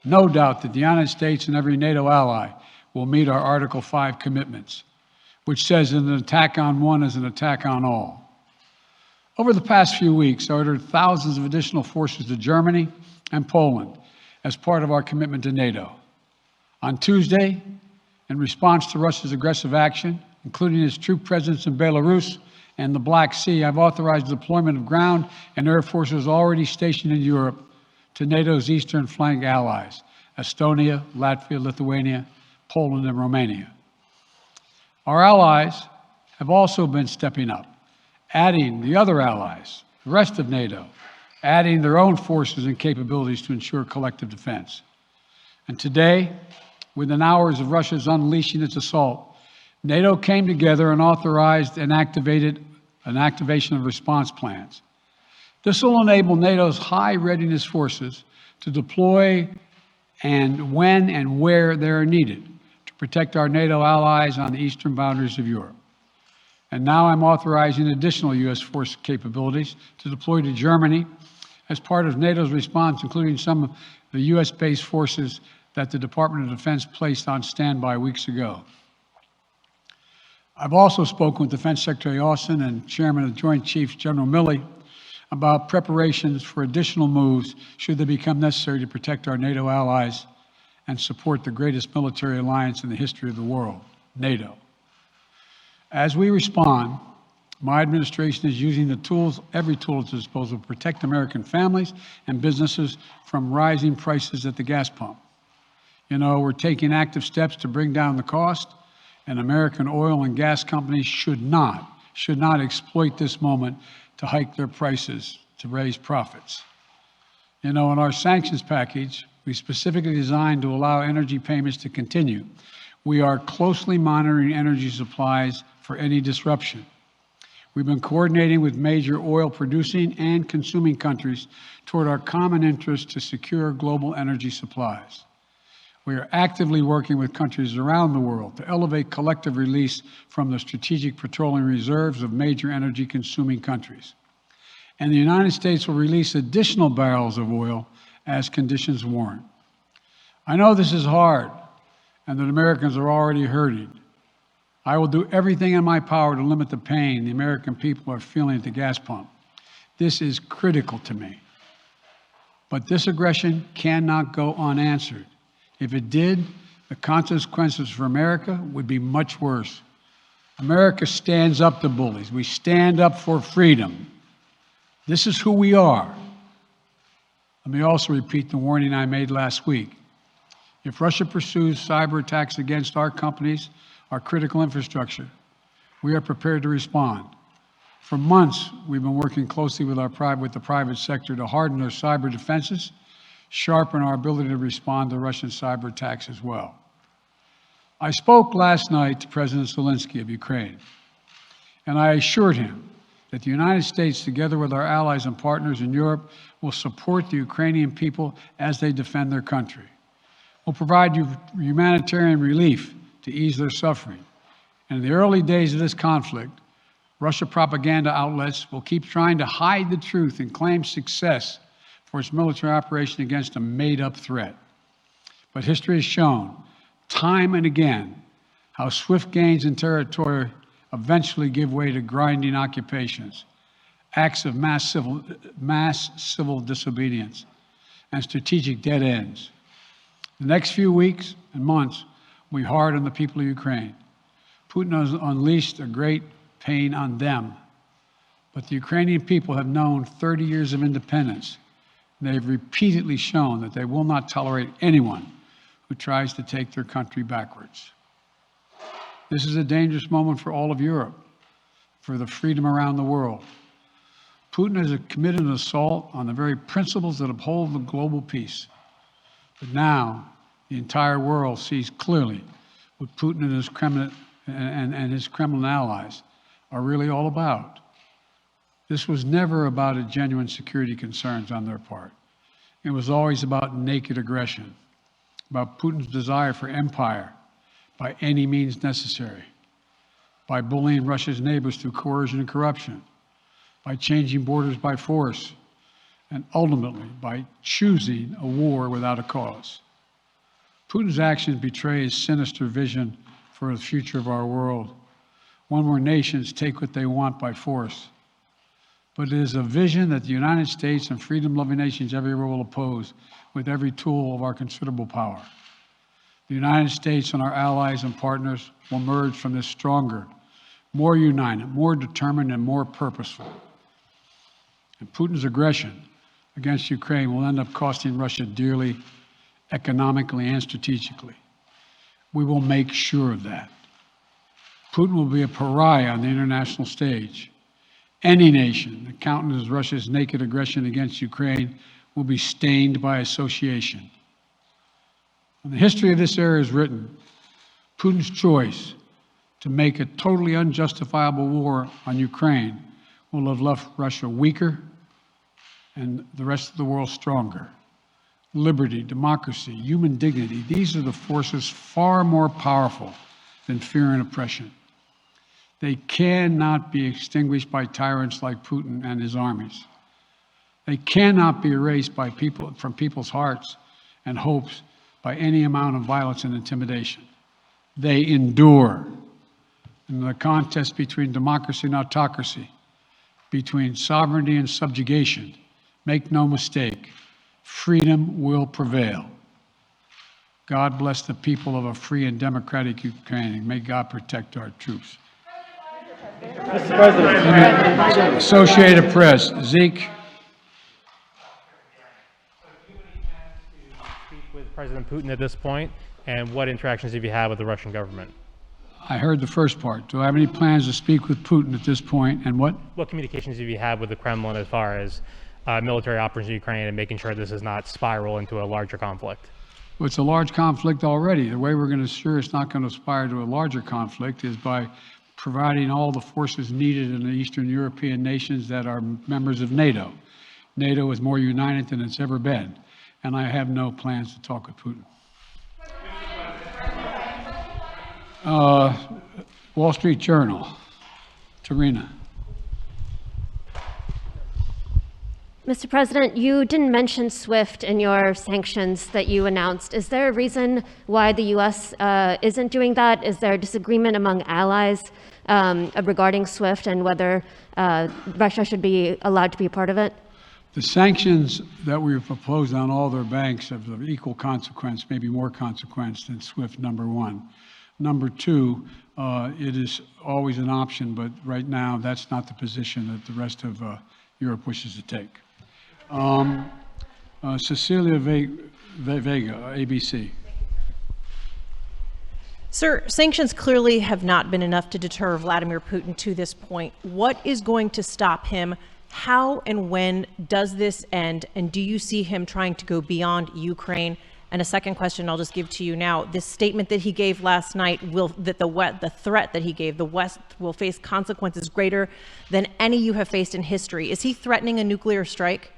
no doubt that the United States and every NATO ally will meet our Article 5 commitments, which says that an attack on one is an attack on all. Over the past few weeks, I ordered thousands of additional forces to Germany and Poland as part of our commitment to NATO. On Tuesday, in response to Russia's aggressive action, including its troop presence in Belarus and the Black Sea, I've authorized the deployment of ground and air forces already stationed in Europe to NATO's eastern flank allies, Estonia, Latvia, Lithuania, Poland, and Romania. Our allies have also been stepping up, adding the other allies, the rest of NATO, adding their own forces and capabilities to ensure collective defense. And today, within hours of Russia's unleashing its assault, NATO came together and authorized and activated an activation of response plans. This will enable NATO's high readiness forces to deploy and when and where they are needed to protect our NATO allies on the eastern boundaries of Europe. And now I'm authorizing additional U.S. force capabilities to deploy to Germany as part of NATO's response, including some of the U.S.-based forces that the Department of Defense placed on standby weeks ago. I've also spoken with Defense Secretary Austin and Chairman of the Joint Chiefs, General Milley, about preparations for additional moves should they become necessary to protect our NATO allies and support the greatest military alliance in the history of the world, NATO. As we respond, my administration is using the tools, every tool at its disposal, to protect American families and businesses from rising prices at the gas pump. You know, we're taking active steps to bring down the cost, and American oil and gas companies should not exploit this moment to hike their prices to raise profits. You know, in our sanctions package, we specifically designed to allow energy payments to continue. We are closely monitoring energy supplies for any disruption. We've been coordinating with major oil producing and consuming countries toward our common interest to secure global energy supplies. We are actively working with countries around the world to elevate collective release from the strategic petroleum reserves of major energy consuming countries. And the United States will release additional barrels of oil as conditions warrant. I know this is hard and that Americans are already hurting. I will do everything in my power to limit the pain the American people are feeling at the gas pump. This is critical to me. But this aggression cannot go unanswered. If it did, the consequences for America would be much worse. America stands up to bullies. We stand up for freedom. This is who we are. Let me also repeat the warning I made last week. If Russia pursues cyber attacks against our companies, our critical infrastructure, we are prepared to respond. For months, we've been working closely with the private sector to harden our cyber defenses, sharpen our ability to respond to Russian cyber attacks as well. I spoke last night to President Zelensky of Ukraine, and I assured him that the United States, together with our allies and partners in Europe, will support the Ukrainian people as they defend their country. We'll provide humanitarian relief to ease their suffering. And in the early days of this conflict, Russia propaganda outlets will keep trying to hide the truth and claim success for its military operation against a made-up threat. But history has shown, time and again, how swift gains in territory eventually give way to grinding occupations, acts of mass civil disobedience, and strategic dead ends. The next few weeks and months will be hard on the people of Ukraine. Putin has unleashed a great pain on them, but the Ukrainian people have known 30 years of independence. They've repeatedly shown that they will not tolerate anyone who tries to take their country backwards. This is a dangerous moment for all of Europe, for the freedom around the world. Putin has committed an assault on the very principles that uphold the global peace. But now, the entire world sees clearly what Putin and his Kremlin allies are really all about. This was never about a genuine security concerns on their part. It was always about naked aggression, about Putin's desire for empire by any means necessary, by bullying Russia's neighbors through coercion and corruption, by changing borders by force, and ultimately by choosing a war without a cause. Putin's actions betray his sinister vision for the future of our world, one where nations take what they want by force. But it is a vision that the United States and freedom-loving nations everywhere will oppose with every tool of our considerable power. The United States and our allies and partners will emerge from this stronger, more united, more determined, and more purposeful. And Putin's aggression against Ukraine will end up costing Russia dearly, economically and strategically. We will make sure of that. Putin will be a pariah on the international stage. Any nation that countenances Russia's naked aggression against Ukraine will be stained by association. When the history of this era is written, Putin's choice to make a totally unjustifiable war on Ukraine will have left Russia weaker and the rest of the world stronger. Liberty, democracy, human dignity, these are the forces far more powerful than fear and oppression. They cannot be extinguished by tyrants like Putin and his armies. They cannot be erased by from people's hearts and hopes by any amount of violence and intimidation. They endure. In the contest between democracy and autocracy, between sovereignty and subjugation, make no mistake, freedom will prevail. God bless the people of a free and democratic Ukraine, and may God protect our troops. Mr. President. Associated Press, Zeke. Speak with President Putin at this point, and what interactions have you had with the Russian government? I heard the first part. Do I have any plans to speak with Putin at this point, and what? What communications have you had with the Kremlin as far as military operations in Ukraine and making sure this does not spiral into a larger conflict? Well, it's a large conflict already. The way we're going to ensure it's not going to aspire to a larger conflict is by providing all the forces needed in the Eastern European nations that are members of NATO. NATO is more united than it's ever been, and I have no plans to talk with Putin. Wall Street Journal, Tarina. Mr. President, you didn't mention SWIFT in your sanctions that you announced. Is there a reason why the U.S. Isn't doing that? Is there a disagreement among allies regarding SWIFT and whether Russia should be allowed to be a part of it? The sanctions that we've proposed on all their banks have of equal consequence, maybe more consequence than SWIFT, number one. Number two, it is always an option, but right now that's not the position that the rest of Europe wishes to take. Cecilia Vega, ABC. Sir, sanctions clearly have not been enough to deter Vladimir Putin to this point. What is going to stop him? How and when does this end? And do you see him trying to go beyond Ukraine? And a second question I'll just give to you now. This statement that he gave last night, the threat that he gave, the West will face consequences greater than any you have faced in history. Is he threatening a nuclear strike?